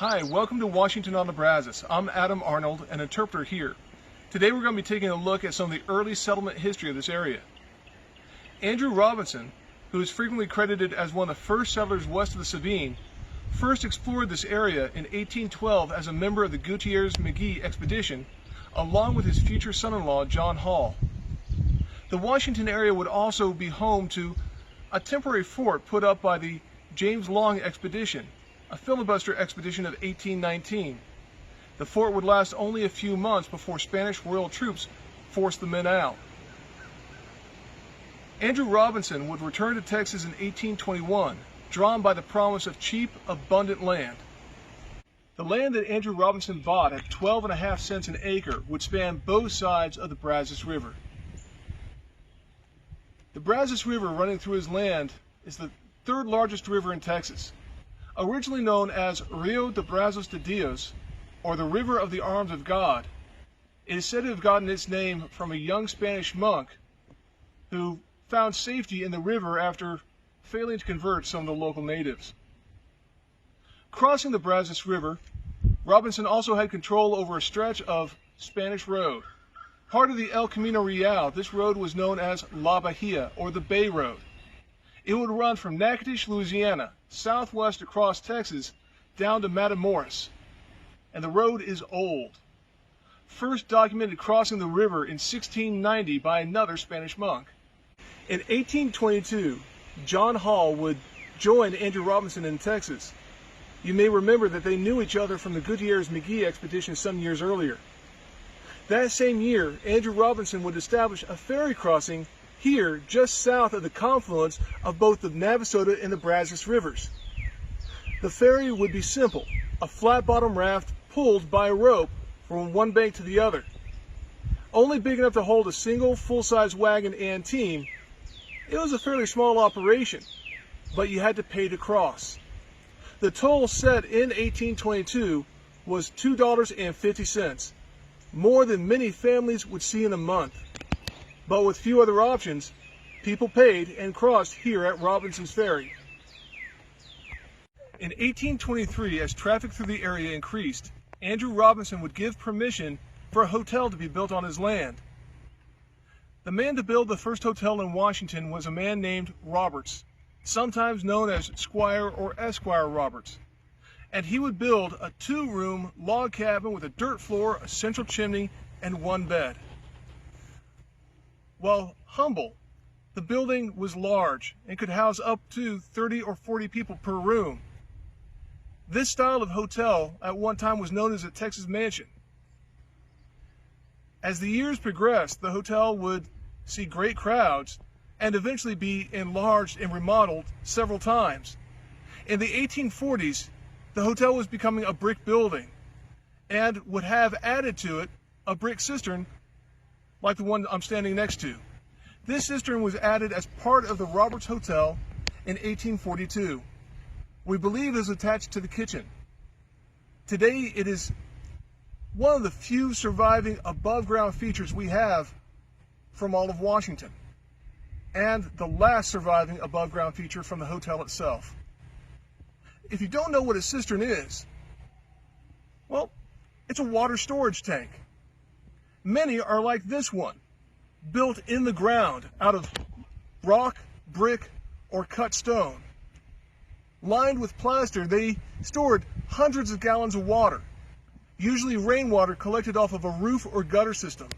Hi, welcome to Washington-on-the-Brazos. I'm Adam Arnold, an interpreter here. Today we're going to be taking a look at some of the early settlement history of this area. Andrew Robinson, who is frequently credited as one of the first settlers west of the Sabine, first explored this area in 1812 as a member of the Gutierrez-McGee expedition, along with his future son-in-law, John Hall. The Washington area would also be home to a temporary fort put up by the James Long expedition, a filibuster expedition of 1819. The fort would last only a few months before Spanish royal troops forced the men out. Andrew Robinson would return to Texas in 1821, drawn by the promise of cheap, abundant land. The land that Andrew Robinson bought at 12.5 cents an acre would span both sides of the Brazos River. The Brazos River running through his land is the third largest river in Texas. Originally known as Rio de Brazos de Dios, or the River of the Arms of God, it is said to have gotten its name from a young Spanish monk who found safety in the river after failing to convert some of the local natives. Crossing the Brazos River, Robinson also had control over a stretch of Spanish road. Part of the El Camino Real, this road was known as La Bahia, or the Bay Road. It would run from Natchitoches, Louisiana, southwest across Texas, down to Matamoros. And the road is old. First documented crossing the river in 1690 by another Spanish monk. In 1822, John Hall would join Andrew Robinson in Texas. You may remember that they knew each other from the Gutierrez-McGee expedition some years earlier. That same year, Andrew Robinson would establish a ferry crossing here just south of the confluence of both the Navasota and the Brazos rivers. The ferry would be simple, a flat-bottom raft pulled by a rope from one bank to the other. Only big enough to hold a single full-size wagon and team, it was a fairly small operation, but you had to pay to cross. The toll set in 1822 was $2.50, more than many families would see in a month. But with few other options, people paid and crossed here at Robinson's Ferry. In 1823, as traffic through the area increased, Andrew Robinson would give permission for a hotel to be built on his land. The man to build the first hotel in Washington was a man named Roberts, sometimes known as Squire or Esquire Roberts. And he would build a 2-room log cabin with a dirt floor, a central chimney, and one bed. While humble, the building was large and could house up to 30 or 40 people per room. This style of hotel at one time was known as a Texas mansion. As the years progressed, the hotel would see great crowds and eventually be enlarged and remodeled several times. In the 1840s, the hotel was becoming a brick building and would have added to it a brick cistern like the one I'm standing next to. This cistern was added as part of the Roberts Hotel in 1842. We believe it is attached to the kitchen. Today it is one of the few surviving above-ground features we have from all of Washington, and the last surviving above-ground feature from the hotel itself. If you don't know what a cistern is, well, it's a water storage tank. Many are like this one, built in the ground out of rock, brick, or cut stone. Lined with plaster, they stored hundreds of gallons of water, usually rainwater collected off of a roof or gutter system.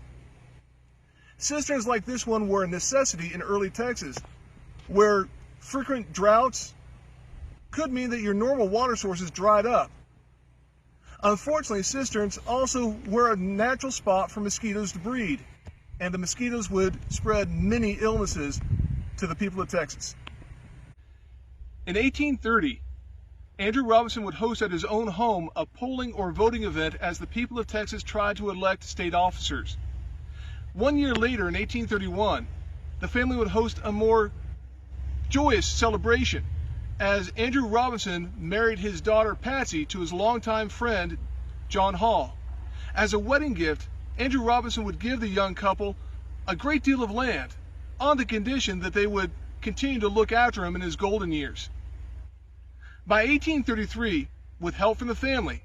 Cisterns like this one were a necessity in early Texas, where frequent droughts could mean that your normal water sources dried up. Unfortunately, cisterns also were a natural spot for mosquitoes to breed, and the mosquitoes would spread many illnesses to the people of Texas. In 1830, Andrew Robinson would host at his own home a polling or voting event as the people of Texas tried to elect state officers. 1 year later, in 1831, the family would host a more joyous celebration as Andrew Robinson married his daughter Patsy to his longtime friend John Hall. As a wedding gift, Andrew Robinson would give the young couple a great deal of land on the condition that they would continue to look after him in his golden years. By 1833, with help from the family,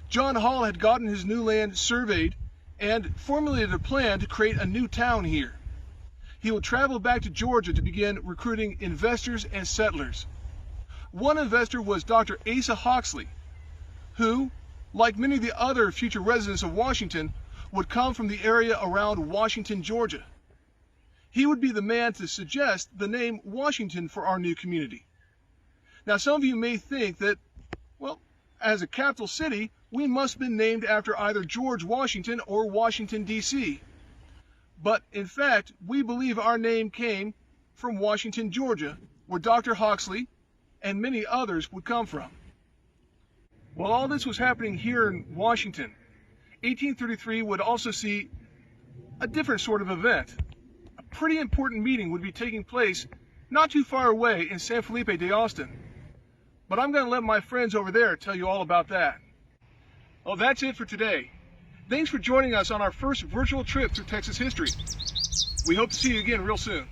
John Hall had gotten his new land surveyed and formulated a plan to create a new town here. He would travel back to Georgia to begin recruiting investors and settlers. One investor was Dr. Asa Hawksley, who, like many of the other future residents of Washington, would come from the area around Washington, Georgia. He would be the man to suggest the name Washington for our new community. Now, some of you may think that, well, as a capital city, we must have been named after either George Washington or Washington, D.C. But in fact, we believe our name came from Washington, Georgia, where Dr. Hawksley and many others would come from. While all this was happening here in Washington, 1833 would also see a different sort of event. A pretty important meeting would be taking place not too far away in San Felipe de Austin. But I'm going to let my friends over there tell you all about that. Well, that's it for today. Thanks for joining us on our first virtual trip through Texas history. We hope to see you again real soon.